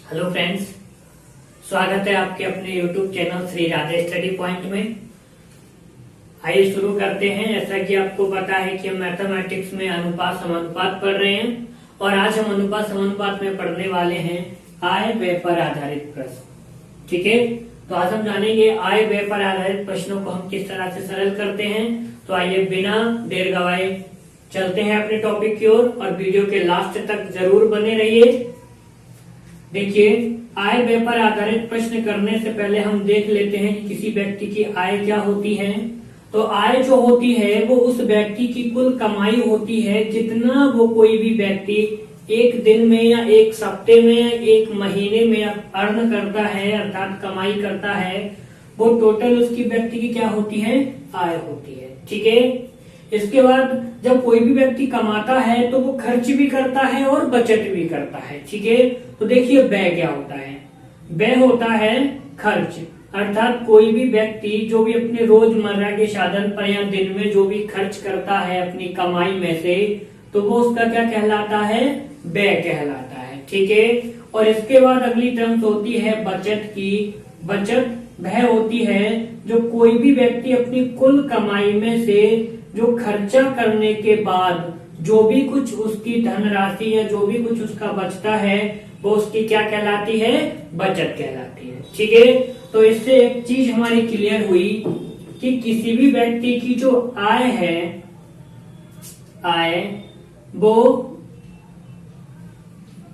Hello friends, स्वागत है आपके अपने YouTube channel Shri Radhe study point में। आइए शुरू करते हैं। जैसा कि आपको पता है कि हम मैथमेटिक्स में अनुपात समानुपात पढ़ रहे हैं और आज हम अनुपात समानुपात में पढ़ने वाले हैं आय व्यय पर आधारित प्रश्न। ठीक है, तो आज हम जानेंगे आय व्यय पर आधारित प्रश्नों को हम किस तरह से सरल करते हैं। तो आइए बिना देर गवाए चलते हैं अपने टॉपिक की ओर और वीडियो के लास्ट तक जरूर बने रहिए। देखिए, आय व्यय पर आधारित प्रश्न करने से पहले हम देख लेते हैं कि किसी व्यक्ति की आय क्या होती है। तो आय जो होती है वो उस व्यक्ति की कुल कमाई होती है, जितना वो कोई भी व्यक्ति एक दिन में या एक हफ्ते में या एक महीने में अर्न करता है, अर्थात कमाई करता है, वो टोटल उसकी व्यक्ति की क्या होती है, आय होती है। ठीक है, इसके बाद जब कोई भी व्यक्ति कमाता है तो वो खर्च भी करता है और बचत भी करता है। ठीक है, तो देखिए व्यय क्या होता है। व्यय होता है खर्च, अर्थात कोई भी व्यक्ति जो भी अपने रोजमर्रा के साधन पर या दिन में जो भी खर्च करता है अपनी कमाई में से, तो वो उसका क्या कहलाता है, व्यय कहलाता है। ठीक है, और इसके बाद अगली टर्म्स होती है बचत की। बचत वह होती है जो कोई भी व्यक्ति अपनी कुल कमाई में से जो खर्चा करने के बाद जो भी कुछ उसकी धनराशि या जो भी कुछ उसका बचता है वो उसकी क्या कहलाती है, बचत कहलाती है। ठीक है, तो इससे एक चीज हमारी क्लियर हुई कि किसी भी व्यक्ति की जो आय है, आय वो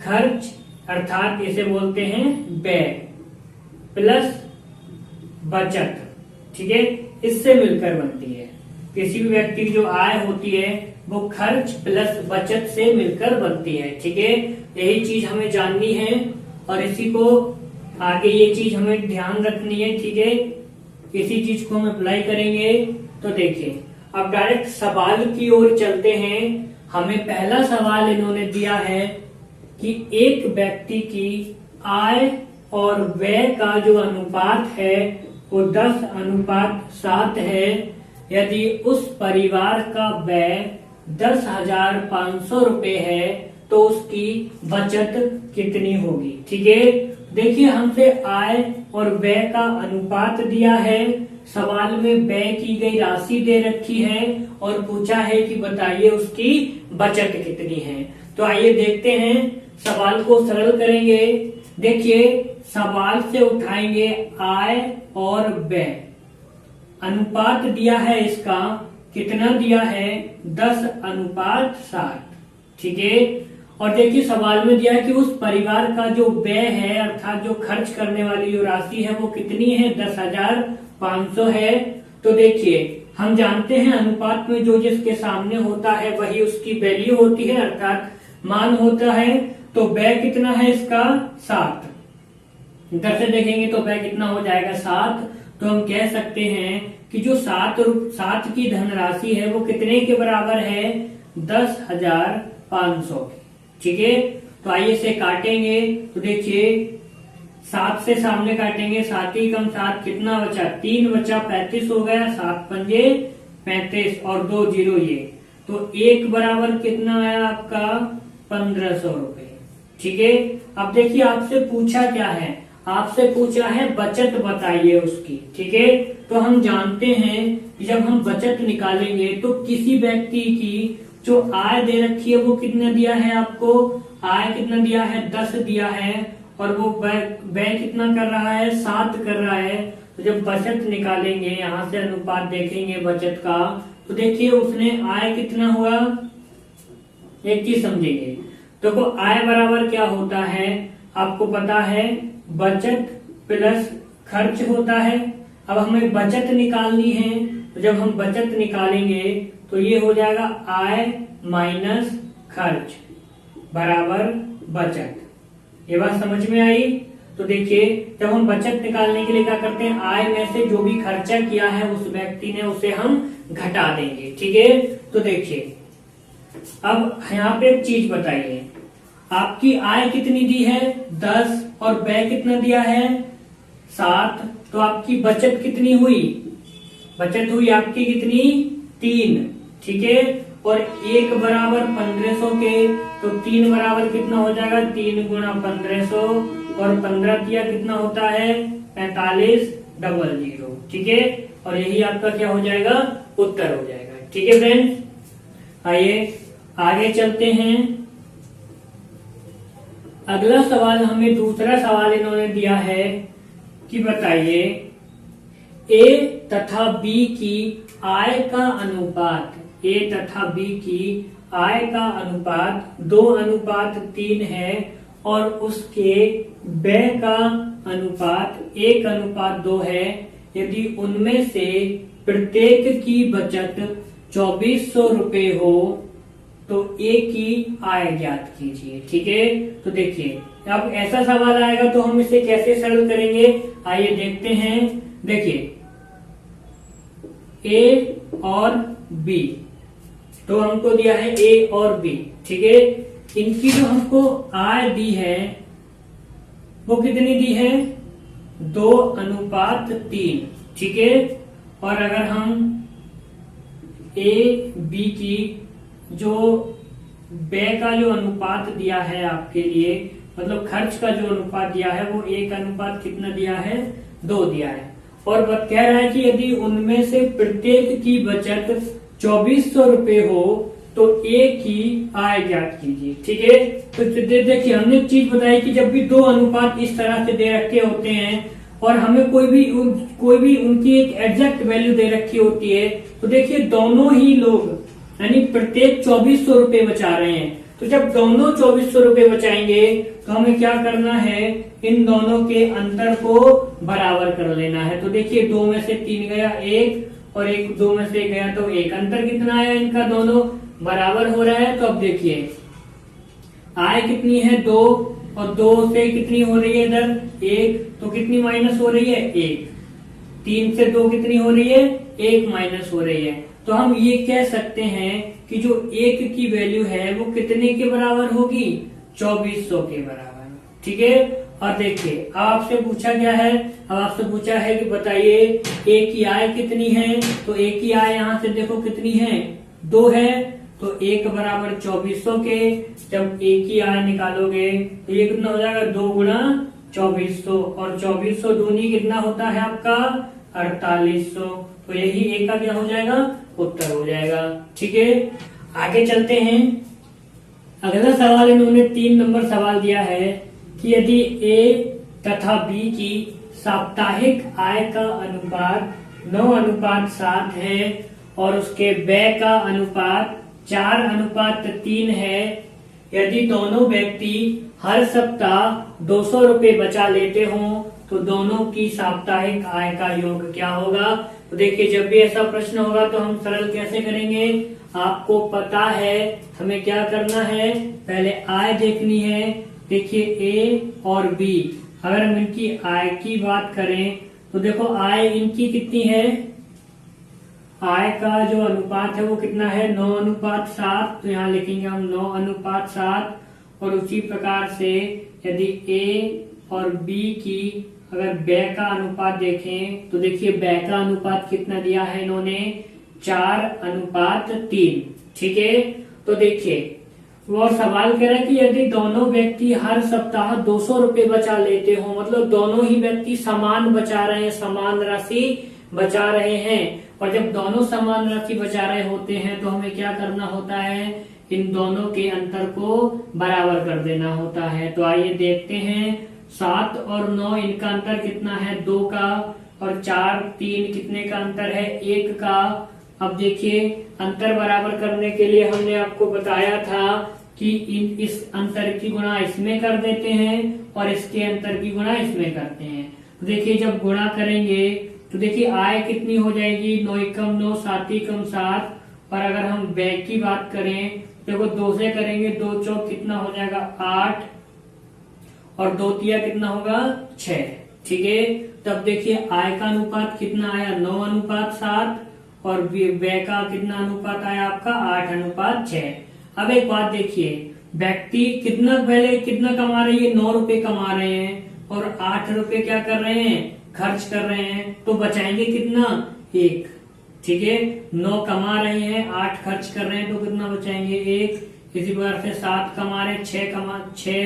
खर्च अर्थात इसे बोलते हैं व्यय प्लस बचत, ठीक है, इससे मिलकर बनती है। किसी भी व्यक्ति की जो आय होती है वो खर्च प्लस बचत से मिलकर बनती है। ठीक है, यही चीज हमें जाननी है और इसी को आगे ये चीज हमें ध्यान रखनी है। ठीक है, किसी चीज को हम अप्लाई करेंगे तो देखिए, अब डायरेक्ट सवाल की ओर चलते हैं। हमें पहला सवाल इन्होंने दिया है कि एक व्यक्ति की आय और व्यय का जो अनुपात है वो 10:7 है। यदि उस परिवार का व्यय 10,500 रुपए है तो उसकी बचत कितनी होगी। ठीक है, देखिए हमसे आय और व्यय का अनुपात दिया है, सवाल में व्यय की गई राशि दे रखी है और पूछा है कि बताइए उसकी बचत कितनी है। तो आइए देखते हैं, सवाल को सरल करेंगे। देखिए, सवाल से उठाएंगे आय और व्यय, अनुपात दिया है इसका, कितना दिया है, 10:7। ठीक है, और देखिए सवाल में दिया है कि उस परिवार का जो व्यय है अर्थात जो खर्च करने वाली जो राशि है वो कितनी है, 10,500 है। तो देखिए हम जानते हैं अनुपात में जो जिसके सामने होता है वही उसकी वैल्यू होती है, अर्थात मान होता है। तो व्यय कितना है इसका, 7। इधर से देखेंगे तो व्यय कितना हो जाएगा, 7। तो हम कह सकते हैं कि जो 7 की धनराशि है वो कितने के बराबर है, 10,500। ठीक है, तो आइए इसे काटेंगे। तो देखिए 7 से सामने काटेंगे, 7 ही कम 7 कितना बचा, 3 बचा, 35 हो गया, 7 पंजे 35 और 2 जीरो ये, तो 1 बराबर कितना आया आपका, 1500 रुपए। ठीक है, अब देखिए आपसे पूछा क्या है, आपसे पूछा है बचत बताइए उसकी। ठीक है, तो हम जानते हैं कि जब हम बचत निकालेंगे तो किसी व्यक्ति की जो आय दे रखी है वो कितना दिया है आपको, आय कितना दिया है, 10 दिया है, और वो व्यय कितना कर रहा है, 7 कर रहा है। तो जब बचत निकालेंगे, यहाँ से अनुपात देखेंगे बचत का, तो देखिए उसने आय कितना हुआ, एक चीज समझेंगे। तो वो आय बराबर क्या होता है, आपको पता है बचत प्लस खर्च होता है। अब हमें बचत निकालनी है, तो जब हम बचत निकालेंगे तो ये हो जाएगा आय माइनस खर्च बराबर बचत। ये बात समझ में आई। तो देखिए जब हम बचत निकालने के लिए क्या करते हैं, आय में से जो भी खर्चा किया है उस व्यक्ति ने उसे हम घटा देंगे। ठीक है, तो देखिए अब यहाँ पे एक चीज बताइए, आपकी आय कितनी दी है, 10, और व्यय कितना दिया है, 7। तो आपकी बचत कितनी हुई, बचत हुई आपकी कितनी, 3। ठीक है, और 1 बराबर 1500 के, तो 3 बराबर कितना हो जाएगा, 3 गुणा 1500 और 15 तिया कितना होता है 4500, ठीक है। और यही आपका क्या हो जाएगा, उत्तर हो जाएगा, ठीक है फ्रेंड्स। आइए आगे चलते हैं। अगला सवाल हमें दूसरा सवाल इन्होंने दिया है कि बताइए ए तथा बी की आय का अनुपात, ए तथा बी की आय का अनुपात 2:3 है और उसके व्यय का अनुपात 1:2 है। यदि उनमें से प्रत्येक की बचत 2400 रुपए हो तो ए की आय ज्ञात कीजिए, ठीक है। तो देखिए अब ऐसा सवाल आएगा तो हम इसे कैसे सरल करेंगे, आइए देखते हैं। देखिए ए और बी, तो हमको दिया है ए और बी, ठीक है। इनकी जो हमको आय दी है वो कितनी दी है 2:3, ठीक है। और अगर हम ए बी की जो व्यय का जो अनुपात दिया है आपके लिए, मतलब खर्च का जो अनुपात दिया है वो 1 कितना दिया है 2 दिया है। और कह रहा है कि यदि उनमें से प्रत्येक की बचत 2400 रुपए हो तो ए की आय ज्ञात कीजिए, ठीक है। तो देखिए हमने एक चीज बताई कि जब भी 2 अनुपात इस तरह से दे रखे होते हैं और हमें कोई भी उनकी एक एग्जैक्ट वैल्यू दे रखी होती है, तो देखिए दोनों ही लोग यानी प्रत्येक 2400 रुपए बचा रहे हैं। तो जब दोनों 2400 रुपए बचाएंगे तो हमें क्या करना है, इन दोनों के अंतर को बराबर कर लेना है। तो देखिए 2 में से 3 गया 1 और 2 में से गया तो 1, अंतर कितना आया इनका, दोनों बराबर हो रहा है। तो अब देखिए आय कितनी है 2 और 2 से कितनी हो रही है इधर 1, तो कितनी माइनस हो रही है 1। 3 से 2 कितनी हो रही है 1 माइनस हो रही है। तो हम ये कह सकते हैं कि जो 1 की वैल्यू है वो कितने के बराबर होगी 2400 के बराबर, ठीक है। और देखिए अब आपसे पूछा गया है, अब आपसे पूछा है कि बताइए ए की आय कितनी है। तो ए की आय यहाँ से देखो कितनी है 2 है, तो 1 बराबर 2400 के। जब ए की आय निकालोगे तो ये कितना हो जाएगा 2 गुणा 2400 और 2400 दूनी कितना होता है आपका 4800। तो यही ए का क्या हो जाएगा उत्तर हो जाएगा, ठीक है। आगे चलते हैं। अगला सवाल इन्होंने 3 नंबर सवाल दिया है कि यदि ए तथा बी की साप्ताहिक आय का अनुपात 9:7 है और उसके व्यय का अनुपात 4:3 है, यदि दोनों व्यक्ति हर सप्ताह 200 रुपए बचा लेते हों तो दोनों की साप्ताहिक आय का योग क्या होगा। तो देखिए जब भी ऐसा प्रश्न होगा तो हम सरल कैसे करेंगे, आपको पता है हमें क्या करना है, पहले आय देखनी है। देखिए ए और बी, अगर हम इनकी आय की बात करें तो देखो आय इनकी कितनी है, आय का जो अनुपात है वो कितना है 9:7। तो यहाँ लिखेंगे हम 9:7। और उसी प्रकार से यदि ए और बी की अगर व्यय का अनुपात देखें तो देखिए व्यय का अनुपात कितना दिया है इन्होंने 4:3, ठीक है। तो देखिए वो सवाल कह रहा है कि यदि दोनों व्यक्ति हर सप्ताह 200 रुपए बचा लेते हो, मतलब दोनों ही व्यक्ति समान बचा रहे हैं, समान राशि बचा रहे हैं। और जब दोनों समान राशि बचा रहे होते हैं तो हमें क्या करना होता है, इन दोनों के अंतर को बराबर कर देना होता है। तो आइए देखते हैं 7 और 9 इनका अंतर कितना है 2 का, और 4 3 कितने का अंतर है 1 का। अब देखिए अंतर बराबर करने के लिए हमने आपको बताया था कि इस अंतर की गुणा इसमें कर देते हैं और इसके अंतर की गुणा इसमें करते हैं। तो देखिए जब गुणा करेंगे तो देखिए आय कितनी हो जाएगी 9 एकम 9 7 एकम 7। और अगर हम व्यय की बात करें देखो 2 से करेंगे 2 चौक कितना हो जाएगा 8 और 2 तिया कितना होगा 6, ठीक है। तब देखिए आय का अनुपात कितना आया 9:7 और व्यय का कितना अनुपात आया आपका 8:6। अब एक बात देखिए व्यक्ति कितना कमा रही है 9 रुपए कमा रहे हैं और 8 रुपए क्या कर रहे हैं खर्च कर रहे हैं, तो बचाएंगे कितना 1, ठीक है। 9 कमा रहे हैं 8 खर्च कर रहे हैं तो कितना बचाएंगे 1। इसी प्रकार से 7 कमा रहे 6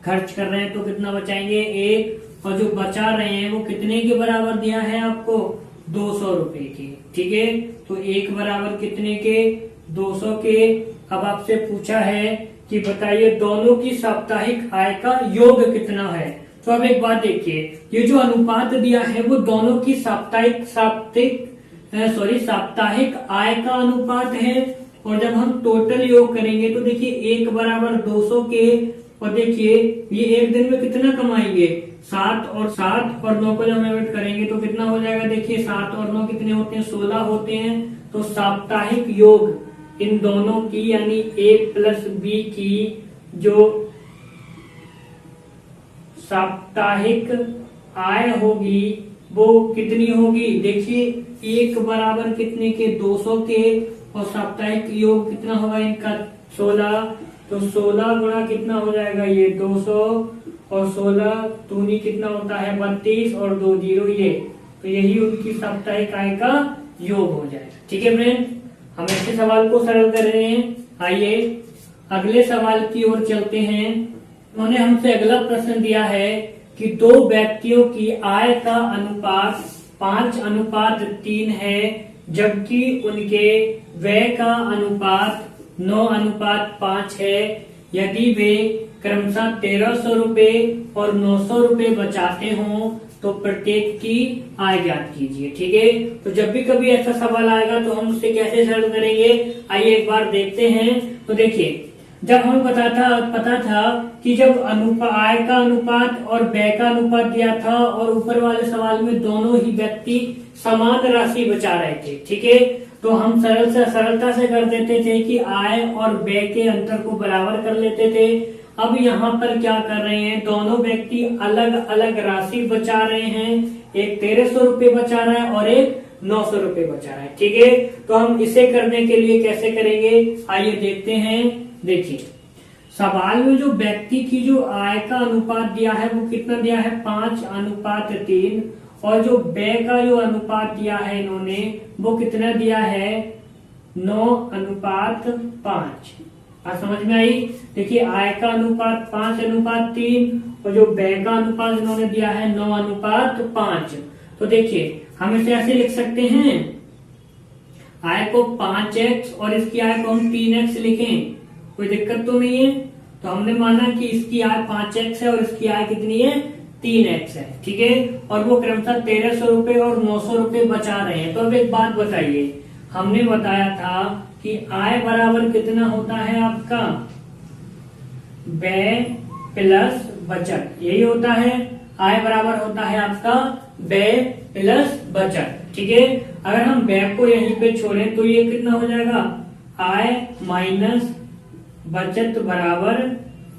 खर्च कर रहे हैं तो कितना बचाएंगे 1, और जो बचा रहे हैं वो कितने के बराबर दिया है आपको 200 रुपए के। ठीक है, तो 1 बराबर कितने के 200 के। अब आपसे पूछा है कि बताइए दोनों की साप्ताहिक आय का योग कितना है। तो अब एक बात देखिए, ये जो अनुपात दिया है वो दोनों की साप्ताहिक आय का अनुपात है। और जब हम टोटल योग करेंगे तो देखिए 1 बराबर 200 के, और देखिए ये एक दिन में कितना कमाएंगे 7 और 9 को जब ऐड करेंगे तो कितना हो जाएगा। देखिए 7 और 9 कितने होते हैं 16 होते हैं। तो साप्ताहिक योग इन दोनों की यानी A प्लस B की जो साप्ताहिक आय होगी वो कितनी होगी। देखिए 1 बराबर कितने के 200 के, और साप्ताहिक योग कितना होगा इनका 16। तो 16 गुणा कितना हो जाएगा ये 200, और 16 दूनी कितना होता है 32, और 2 0 ये। तो यही उनकी साप्ताहिक आय का योग हो जाएगा। ठीक है फ्रेंड, हम ऐसे सवाल को सरल कर रहे हैं। आइए अगले सवाल की ओर चलते हैं। उन्होंने हमसे अगला प्रश्न दिया है कि 2 व्यक्तियों की आय का अनुपात 5:3 है, जबकि उनके व्यय का अनुपात 9:5 है। यदि वे क्रमशः 1300 रुपए और 900 रुपए बचाते हों तो प्रत्येक की आय ज्ञात कीजिए। ठीक है, तो जब भी कभी ऐसा सवाल आएगा तो हम उससे कैसे सरल करेंगे, आइए एक बार देखते हैं। तो देखिए जब हमें पता था कि जब आय का अनुपात और व्यय का अनुपात दिया था और ऊपर वाले सवाल में दोनों ही व्यक्ति समान राशि बचा रहे थे। ठीक है, तो हम सरलता से कर देते थे कि आय और व्यय के अंतर को बराबर कर लेते थे। अब यहाँ पर क्या कर रहे हैं, दोनों व्यक्ति अलग अलग राशि बचा रहे हैं। एक 1300 रुपए बचा रहा है और एक 900 रुपए बचा रहा है। ठीक है, तो हम इसे करने के लिए कैसे करेंगे, आइए देखते हैं। देखिए सवाल में जो व्यक्ति की जो आय का अनुपात दिया है वो कितना दिया है 5:3, और जो व्यय का जो अनुपात दिया है इन्होंने वो कितना दिया है 9:5। समझ में आई। देखिए आय का अनुपात 5:3 और जो व्यय का अनुपात इन्होंने दिया है 9:5। तो देखिए हम इसे ऐसे लिख सकते हैं, आय को 5x और इसकी आय को हम 3x लिखें, कोई दिक्कत तो नहीं है। तो हमने माना कि इसकी आय 5x है और इसकी आय कितनी है 3x है। ठीक है, और वो क्रमशः 1300 रुपए और 900 रुपए बचा रहे हैं। तो अब एक बात बताइए, हमने बताया था कि आय बराबर कितना होता है आपका व्यय प्लस बचत, यही होता है। आय बराबर होता है आपका व्यय प्लस बचत। ठीक है, अगर हम व्यय को यहीं पे छोड़ें तो ये कितना हो जाएगा आय माइनस बचत बराबर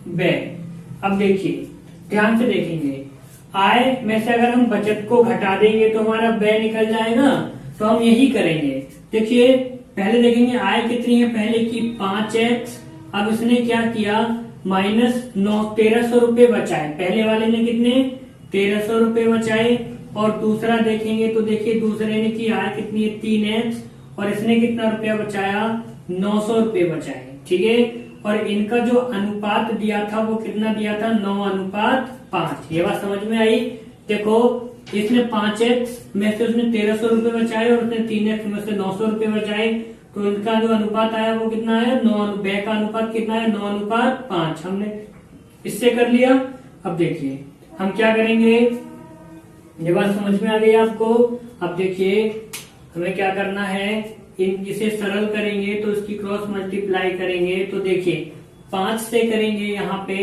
व्यय। अब देखिए ध्यान से देखेंगे, आय में से अगर हम बचत को घटा देंगे तो हमारा व्यय निकल जाएगा। तो हम यही करेंगे। देखिए पहले देखेंगे आय कितनी है, पहले की 5x, अब इसने क्या किया माइनस 1300 रुपए बचाए। पहले वाले ने कितने 1300 रुपए बचाए। और दूसरा देखेंगे तो देखिए दूसरे ने की आय कितनी है 3x, और इसने कितना रुपया बचाया 900 रुपए बचाए। ठीक है, और इनका जो अनुपात दिया था वो कितना दिया था 9:5। ये बात समझ में आई। देखो इसने 5x में से उसने 1300 रुपए बचाए और उसने 3x में से 900 रुपए बचाए। तो इनका जो अनुपात आया वो कितना है व्यय का अनुपात कितना है 9:5। हमने इससे कर लिया। अब देखिए हम क्या करेंगे, ये बात समझ में आ गई आपको। अब देखिए हमें क्या करना है, इसे सरल करेंगे तो इसकी क्रॉस मल्टीप्लाई करेंगे। तो देखिए 5 से करेंगे यहाँ पे,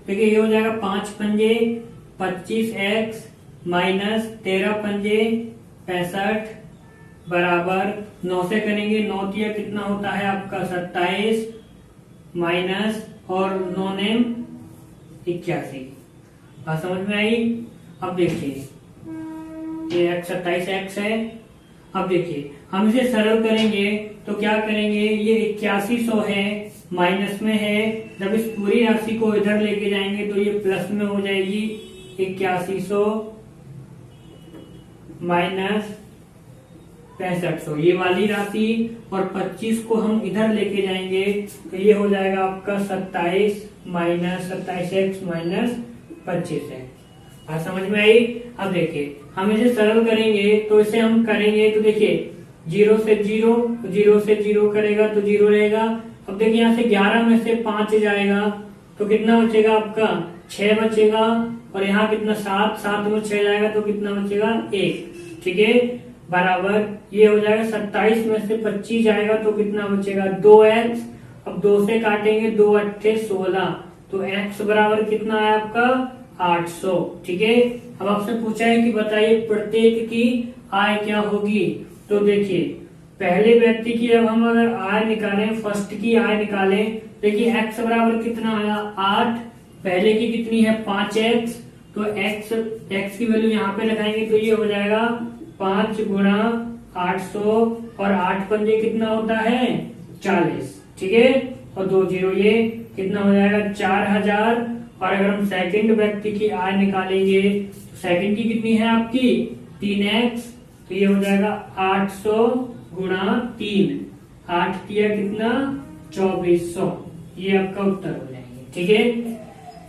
देखिए ये हो जाएगा 5 पंजे 25x माइनस 13 पंजे 65 बराबर 9 से करेंगे 9 दिया कितना होता है आपका 27 माइनस और 9 नेम 81। बात समझ में आई। अब देखिए ये 27x है। अब देखिए हम इसे सरल करेंगे तो क्या करेंगे, ये 8100 है माइनस में है, जब इस पूरी राशि को इधर लेके जाएंगे तो ये प्लस में हो जाएगी। 8100 माइनस 6500 ये वाली राशि, और 25 को हम इधर लेके जाएंगे तो ये हो जाएगा आपका 27 माइनस 27x माइनस 25x। बात समझ में आई? अब देखिए हम इसे सरल करेंगे तो इसे हम करेंगे तो देखिए 0 से 0, 0 से 0 करेगा तो 0 रहेगा। अब देखिए यहाँ से 11 में से 5 जाएगा तो कितना बचेगा आपका 6 बचेगा, और यहाँ कितना 7, 7 में 6 जाएगा तो कितना बचेगा 1। ठीक है, बराबर ये हो जाएगा 27 में से 25 जाएगा तो कितना बचेगा 2x। अब 2 से काटेंगे, 2 अट्ठे 16, तो x बराबर कितना है आपका 800। ठीक है, अब आपसे पूछा है कि बताइए प्रत्येक की आय क्या होगी। तो देखिए पहले व्यक्ति की अब हम अगर आय निकालें, फर्स्ट की आय निकालें, देखिए x बराबर कितना आया 8, पहले की कितनी है 5x, तो x की वैल्यू यहाँ पे लगाएंगे तो ये हो जाएगा 5 गुणा 800, और 8 पंजे कितना होता है 40। ठीक है, और 2 0 ये कितना हो जाएगा 4000। और अगर हम सेकंड व्यक्ति की आय निकालेंगे तो सेकंड की कितनी है आपकी 3x, तो ये हो जाएगा 800 गुणा 3, 8 किया कितना 2400, ये आपका उत्तर हो जाएंगे। ठीक है,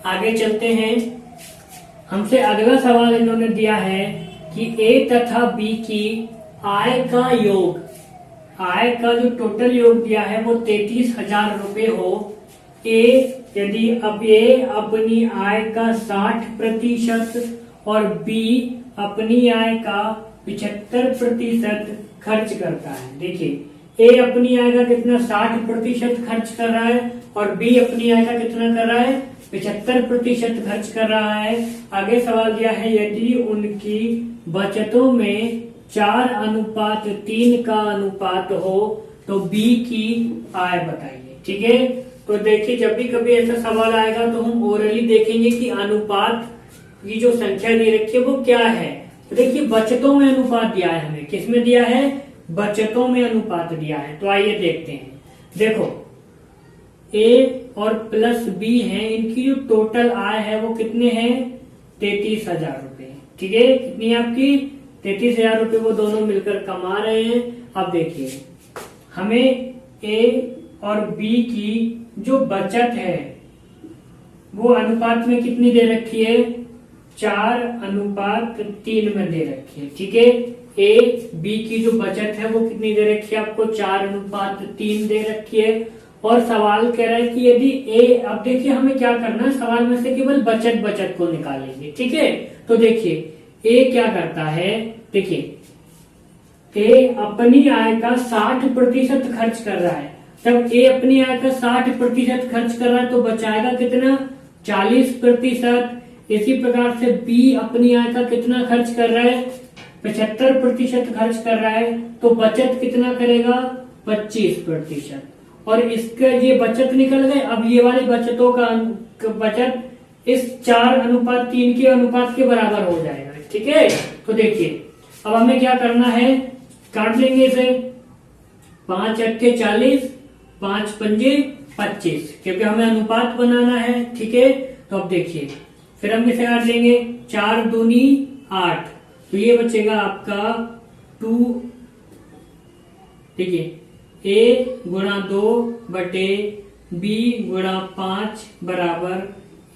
आगे चलते हैं। हमसे अगला सवाल इन्होंने दिया है कि ए तथा बी की आय का योग, आय का जो टोटल योग दिया है वो 33,000 रुपए हो। यदि अब ए अपनी आय का 60% और बी अपनी आय का 75% खर्च करता है। देखिए ए अपनी आय का कितना 60% खर्च कर रहा है, और बी अपनी आय का कितना कर रहा है 75% खर्च कर रहा है। आगे सवाल दिया है यदि उनकी बचतों में 4:3 का अनुपात हो तो बी की आय बताइए। ठीक है, तो देखिए जब भी कभी ऐसा सवाल आएगा तो हम ओरली देखेंगे कि अनुपात की जो संख्या दे रखी है वो क्या है। तो देखिए बचतों में अनुपात दिया है, हमें किसमें दिया है बचतों में अनुपात दिया है। तो आइए देखते हैं। देखो ए और प्लस बी है, इनकी जो टोटल आय है वो कितने हैं 33,000 रुपए। ठीक है, कितनी है आपकी 33,000 रुपए वो दोनों मिलकर कमा रहे हैं। अब देखिए हमें ए और बी की जो बचत है वो अनुपात में कितनी दे रखी है 4:3 में दे रखी है। ठीक है, ए बी की जो बचत है वो कितनी दे रखी है आपको 4:3 दे रखी है। और सवाल कह रहा है कि यदि ए, अब देखिए हमें क्या करना है, सवाल में से केवल बचत को निकालेंगे। ठीक है, तो देखिए ए क्या करता है, देखिए ए अपनी आय का 60% खर्च कर रहा है। जब ए अपनी आय का 60% खर्च कर रहा है तो बचाएगा कितना 40%। इसी प्रकार से बी अपनी आय का कितना खर्च कर रहा है 75% खर्च कर रहा है, तो बचत कितना करेगा 25%। और इसका ये बचत निकल गए। अब ये वाली बचतों का बचत इस 4:3 के अनुपात के बराबर हो जाएगा। ठीक है, तो देखिए अब हमें क्या करना है, काट लेंगे इसे 5 अट्ठे 40, 5 पंजे 25, क्योंकि हमें अनुपात बनाना है। ठीक है, तो अब देखिए फिर हम इसे काट लेंगे 4 दूनी 8, तो ये बचेगा आपका 2। देखिए ए गुणा 2 बटे बी गुणा 5 बराबर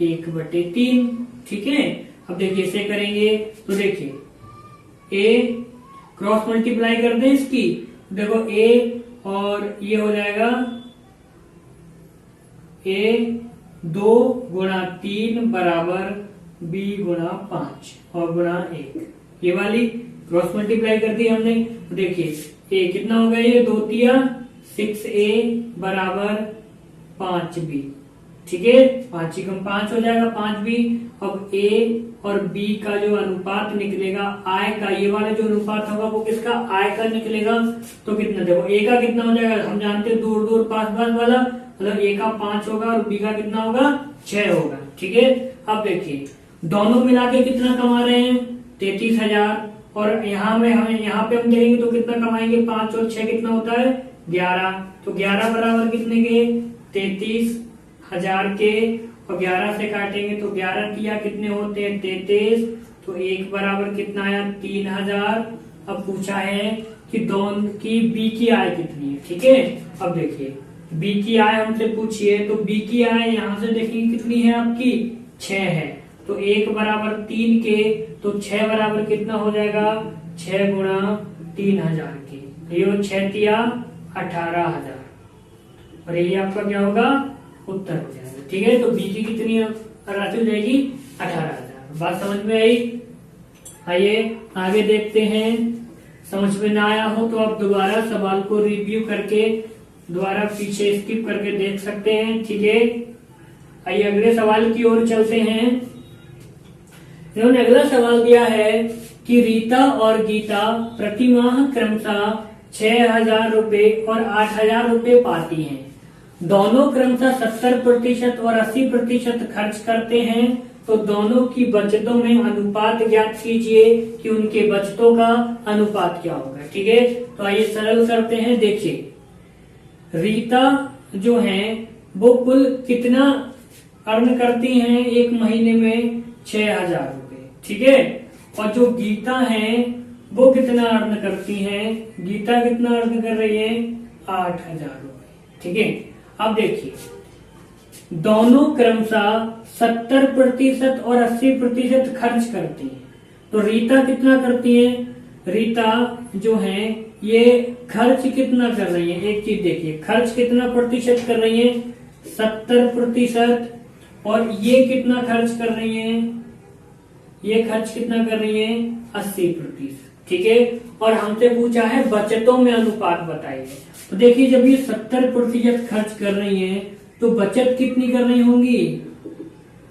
1/3। ठीक है, अब देखिए इसे करेंगे तो देखिए ए क्रॉस मल्टीप्लाई कर दें इसकी, देखो ए और ये हो जाएगा ए 2 गुणा 3 बराबर बी गुणा 5 और गुणा 1, ये वाली क्रॉस मल्टीप्लाई कर दी हमने। तो देखिए ए कितना हो गया, ये 2 तिया 6a बराबर 5b। ठीक है, 5 कम 5 हो जाएगा 5b। अब a और b का जो अनुपात निकलेगा आय का, ये वाला जो अनुपात होगा वो किसका आय का निकलेगा। तो कितना देखो a का कितना हो जाएगा, हम जानते हैं दूर दूर पास पास वाला, मतलब a का 5 होगा और b का कितना होगा 6 होगा। ठीक है, अब देखिए दोनों मिला के कितना कमा रहे हैं 33,000, और यहाँ में हमें यहाँ पे हम देखेंगे तो कितना कमाएंगे 5 और 6 कितना होता है 11, तो 11 बराबर कितने के 33,000 के, और 11 से काटेंगे तो 11 किया कितने होते हैं 33, तो 1 बराबर कितना आया 3,000। अब पूछा है कि दोनों की बी की आय कितनी है। ठीक है, अब देखिए बी की आय हमसे पूछिए, तो बी की आय यहाँ से देखिए कितनी है आपकी 6 है, तो 1 बराबर 3 के, तो 6 बराबर कितना हो जाएगा 6 गुणा 3000 की, ये 6 तिया 18,000, और यही आपका क्या होगा उत्तर हो जाएगा। ठीक है, तो बी की कितनी राशि हो जाएगी 18,000। बात समझ में आई? आइए आगे देखते हैं। समझ में ना आया हो तो आप दोबारा सवाल को रिव्यू करके दोबारा पीछे स्किप करके देख सकते हैं। ठीक है, आइए अगले सवाल की ओर चलते हैं। इन्होंने अगला सवाल दिया है कि रीता और गीता प्रतिमाह क्रमशः 6,000 रुपए और 8,000 रुपए पाती हैं। दोनों क्रमशः 70% और 80% खर्च करते हैं, तो दोनों की बचतों में अनुपात ज्ञात कीजिए कि उनके बचतों का अनुपात क्या होगा। ठीक है, तो आइए सरल करते हैं। देखिए रीता जो है वो कुल कितना अर्न करती हैं एक महीने में 6,000 रुपए। ठीक है, और जो गीता है वो कितना अर्न करती हैं, गीता कितना अर्न कर रही है 8,000 रुपए। ठीक है, अब देखिए दोनों क्रमशः 70% और 80% खर्च करती हैं, तो रीता कितना करती है, रीता जो है ये खर्च कितना कर रही है, एक चीज देखिए खर्च कितना प्रतिशत कर रही है 70%, और ये कितना खर्च कर रही है, ये खर्च कितना कर रही है 80%। ठीक है, और हमसे पूछा है बचतों में अनुपात बताइए। तो देखिए जब ये 70% खर्च कर रही है तो बचत कितनी कर रही होंगी,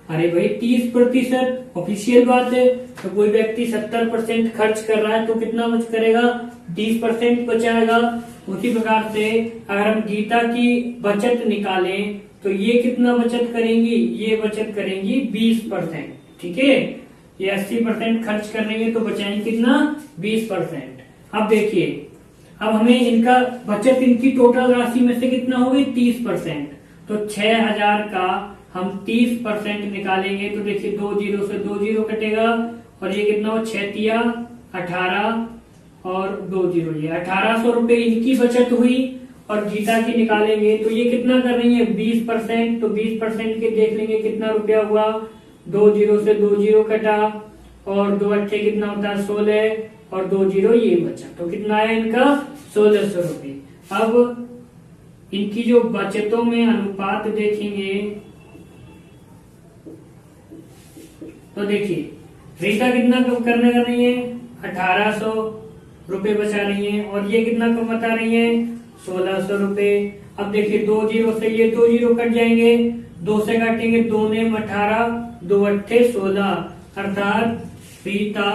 अरे भाई 30%। ऑफिशियल बात है, तो कोई व्यक्ति 70% खर्च कर रहा है तो कितना बच करेगा 30% बचाएगा। उसी प्रकार से अगर हम गीता की बचत निकालें तो ये कितना बचत करेंगी, ये बचत करेंगी 20%। ठीक है, ये 80% खर्च कर रही है तो बचाएंगे कितना 20%। अब देखिए अब हमें इनका बचत इनकी टोटल राशि में से कितना होगी 30%, तो 6,000 का हम 30% निकालेंगे तो देखिए 2 जीरो से 2 जीरो कटेगा, और ये कितना हो 6 तिया 18 और 2 जीरो, ये 1,800 रुपए इनकी बचत हुई। और गीता की निकालेंगे तो ये कितना कर रही है 20%, तो 20% के देख लेंगे कितना रुपया हुआ, 2 जीरो से 2 जीरो कटा, और 2 अट्ठे कितना होता है 16, और 2 जीरो ये बचा, तो कितना आया इनका 1,600 रुपए। अब इनकी जो बचतों में अनुपात देखेंगे तो देखिए रीता कितना कम करने कर रही है 1,800 रुपए बचा रही है, और ये कितना कम बता रही है 1,600 रुपए। अब देखिए 2 जीरो से ये 2 जीरो कट जाएंगे, 2 से काटेंगे 2 ने 18, 2 अट्ठे 16, अर्थात रीता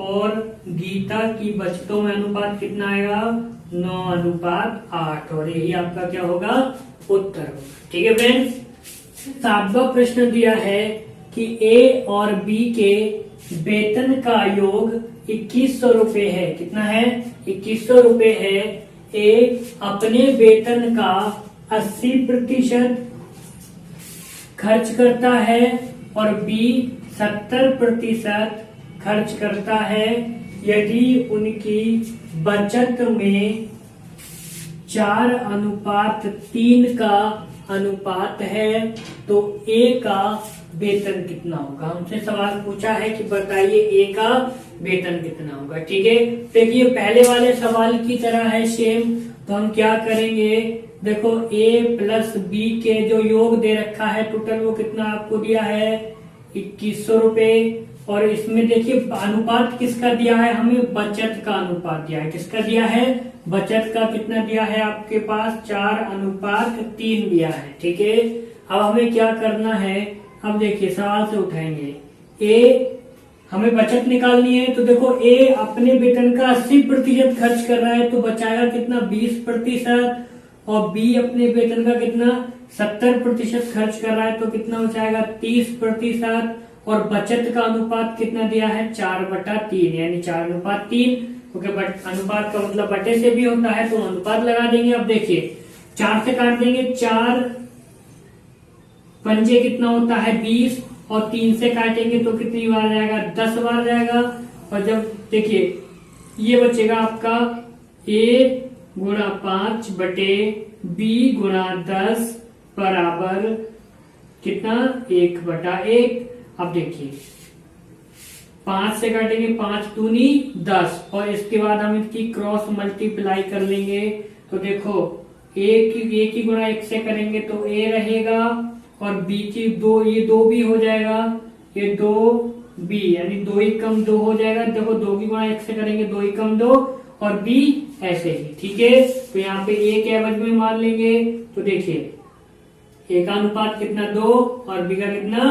और गीता की बचतों में अनुपात कितना आएगा 9:8, और यही आपका क्या होगा उत्तर होगा। ठीक है फ्रेंड्स, 7वां प्रश्न दिया है कि ए और बी के वेतन का योग 2,100 रुपए है। कितना है 2,100 रुपए है। ए अपने वेतन का 80% खर्च करता है और बी 70% खर्च करता है। यदि उनकी बचत में 4:3 का अनुपात है तो ए का वेतन कितना होगा। हमसे सवाल पूछा है कि बताइए ए का वेतन कितना होगा। ठीक है, देखिए पहले वाले सवाल की तरह है सेम, तो हम क्या करेंगे, देखो ए प्लस बी के जो योग दे रखा है टोटल वो कितना आपको दिया है 2,100 रुपए, और इसमें देखिए अनुपात किसका दिया है, हमें बचत का अनुपात दिया है। किसका दिया है, बचत का कितना दिया है आपके पास 4:3 दिया है। ठीक है, अब हमें क्या करना है, अब देखिए सवाल से उठाएंगे ए हमें बचत निकालनी है, तो देखो ए अपने वेतन का 80% खर्च कर रहा है तो बचाएगा कितना 20%, और बी अपने वेतन का कितना 70% खर्च कर रहा है तो कितना बचाएगा 30%, और बचत का अनुपात कितना दिया है 4/3, यानी 4:3, क्योंकि अनुपात का मतलब बटे से भी होता है तो अनुपात लगा देंगे। अब देखिए 4 से काट देंगे, 4 पंजे कितना होता है 20, और 3 से काटेंगे तो कितनी बार जाएगा 10 बार जाएगा, और जब देखिए ये बचेगा आपका A गुणा 5 बटे B गुणा 10 बराबर कितना 1/1। अब देखिए 5 से काटेंगे, 5 दूनी 10, और इसके बाद हम इसकी क्रॉस मल्टीप्लाई कर लेंगे। तो देखो A की गुणा 1 से करेंगे तो A रहेगा, और B की 2, ये 2 भी हो जाएगा, ये 2B यानी 2 ही कम 2 हो जाएगा। देखो 2 की गुणा 1 से करेंगे 2 ही कम 2, और B ऐसे ही। ठीक है, तो यहाँ पे A के एवज में मान लेंगे। तो देखिए A का अनुपात कितना 2 और B का कितना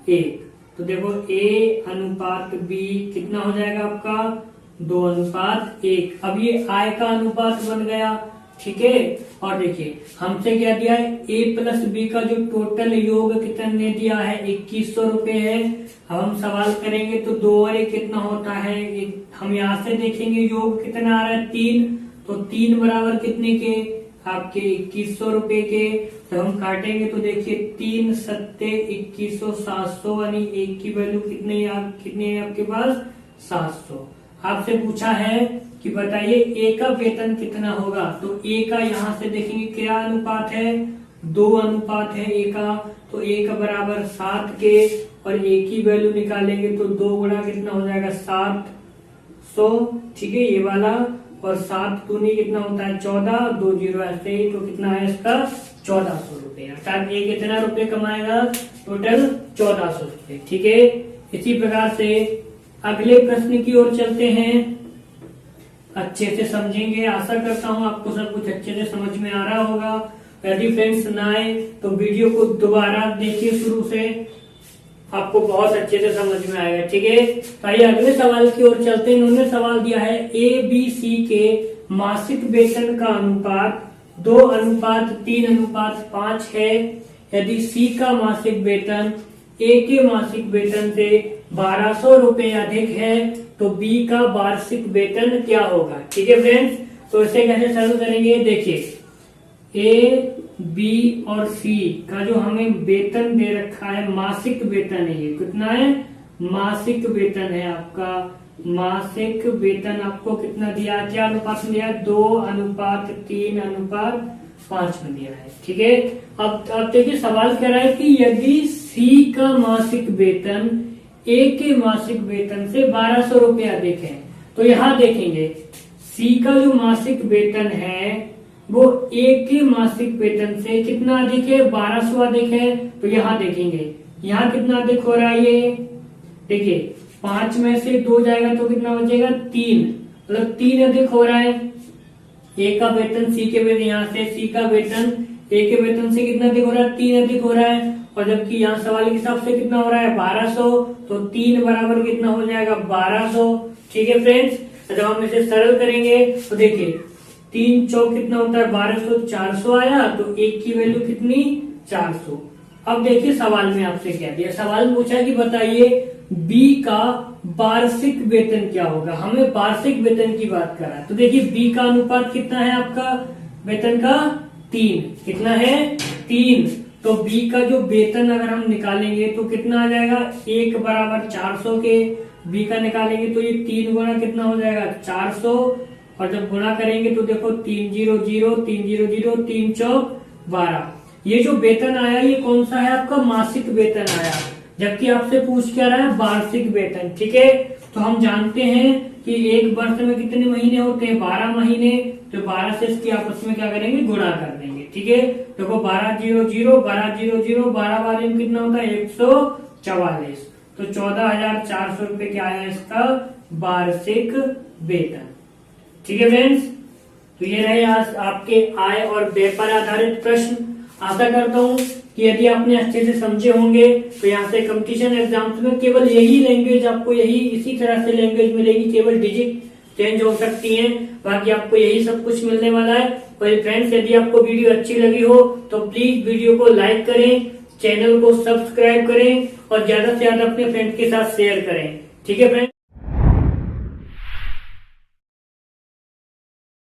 1। तो देखो A अनुपात B कितना हो जाएगा आपका 2:1। अब ये I का अनुपात बन गया। ठीक है, और देखिए हमसे क्या दिया है, A प्लस B का जो टोटल योग कितने दिया है 2100 रुपए है। अब हम सवाल करेंगे तो 2 और 1 कितना होता है, हम यहाँ से देखेंगे योग कितना आ रहा है 3, तो 3 बराबर कितने के आपके 2100 रुपए के। तो हम काटेंगे तो देखिए 3 सत्ते 2100, 700 यानी 1 की वैल्यू कितने है आपके पास 700। आपसे पूछा है कि बताइए A का वेतन कितना होगा, तो A का यहाँ से देखेंगे क्या अनुपात है 2 अनुपात है A का, तो A का बराबर 7 के, और A की वैल्यू निकालेंगे तो 2 गुणा कितना हो जाएगा 700। ठीक है, ये वाला, और 7 दूनी कितना होता है 14, 2 जीरो ऐसे ही, तो कितना है इसका 1400 रुपए। अर्थात A कितना रुपए कमाएगा टोटल 1400 रुपए। ठीक है, इसी प्रकार से अगले प्रश्न की ओर चलते हैं। अच्छे से समझेंगे, आशा करता हूँ आपको सब कुछ अच्छे से समझ में आ रहा होगा। यदि फ्रेंड्स ना आए तो वीडियो को दोबारा देखिए शुरू से, आपको बहुत अच्छे से समझ में आएगा। ठीक है, तो आइए अगले सवाल की ओर चलते हैं। इन्होंने सवाल दिया है ABC के मासिक वेतन का अनुपात 2:3:5 है। यदि C का मासिक वेतन A के मासिक वेतन से 1200 रुपए अधिक है तो B का वार्षिक वेतन क्या होगा। ठीक है फ्रेंड्स, तो इसे कैसे सरल करेंगे, देखिए A, B और C का जो हमें वेतन दे रखा है, मासिक वेतन है, ये कितना है मासिक वेतन है आपका। मासिक वेतन आपको कितना दिया, क्या अनुपात में दिया है 2:3:5 में दिया है। ठीक है, अब देखिए सवाल कह रहा है कि यदि C का मासिक वेतन A के मासिक वेतन से 1200 रुपए अधिक है, तो यहाँ देखेंगे C का जो मासिक वेतन है वो A के मासिक वेतन से कितना अधिक है 1200 अधिक है। तो यहाँ देखेंगे यहाँ कितना अधिक हो रहा है, ये देखिए 5 में से 2 जाएगा तो कितना बचेगा 3, मतलब 3 अधिक हो रहा है। A का वेतन C के वेतन, यहाँ से C का वेतन A के वेतन से कितना अधिक हो रहा है 3 अधिक हो रहा है, और जबकि यहाँ सवाल के हिसाब से कितना हो रहा है 1200, तो 3 बराबर कितना हो जाएगा 1200। ठीक है फ्रेंड्स, जब हम इसे सरल करेंगे तो देखिए 3 चौक कितना होता है 1200, 400 आया, तो 1 की वैल्यू कितनी 400। अब देखिए सवाल में आपसे क्या दिया, सवाल पूछा कि बताइए B का वार्षिक वेतन क्या होगा। हमें वार्षिक वेतन की बात कर रहा है, तो देखिए B का अनुपात कितना है आपका वेतन का 3, कितना है 3, तो B का जो वेतन अगर हम निकालेंगे तो कितना आ जाएगा 1 बराबर 400 के, B का निकालेंगे तो ये 3 गुना कितना हो जाएगा 400, और जब गुणा करेंगे तो देखो 3 0 0 3 0 0 3 चौक 12। ये जो वेतन आया ये कौन सा है आपका मासिक वेतन आया, जबकि आपसे पूछ क्या रहा है वार्षिक वेतन। ठीक है, तो हम जानते हैं कि एक वर्ष में कितने महीने होते हैं 12 महीने, तो 12 से इसकी आपस में क्या करेंगे गुणा कर देंगे। ठीक है, देखो 12 0 0 12 0 0 12 बार में कितना होता है 144, तो 14,400 रुपए क्या आया इसका वार्षिक वेतन। ठीक है फ्रेंड्स, तो ये रहे आज आपके आय और व्यय पर आधारित प्रश्न। आशा करता हूँ कि यदि आपने अच्छे से समझे होंगे तो यहाँ से कंपटीशन एग्जाम्स में केवल यही लैंग्वेज आपको इसी तरह से लैंग्वेज मिलेगी, केवल डिजिट चेंज हो सकती हैं, बाकी आपको यही सब कुछ मिलने वाला है। और फ्रेंड्स यदि आपको वीडियो अच्छी लगी हो तो प्लीज वीडियो को लाइक करें, चैनल को सब्सक्राइब करें और ज्यादा से ज्यादा अपने फ्रेंड के साथ शेयर करें। ठीक है फ्रेंड्स।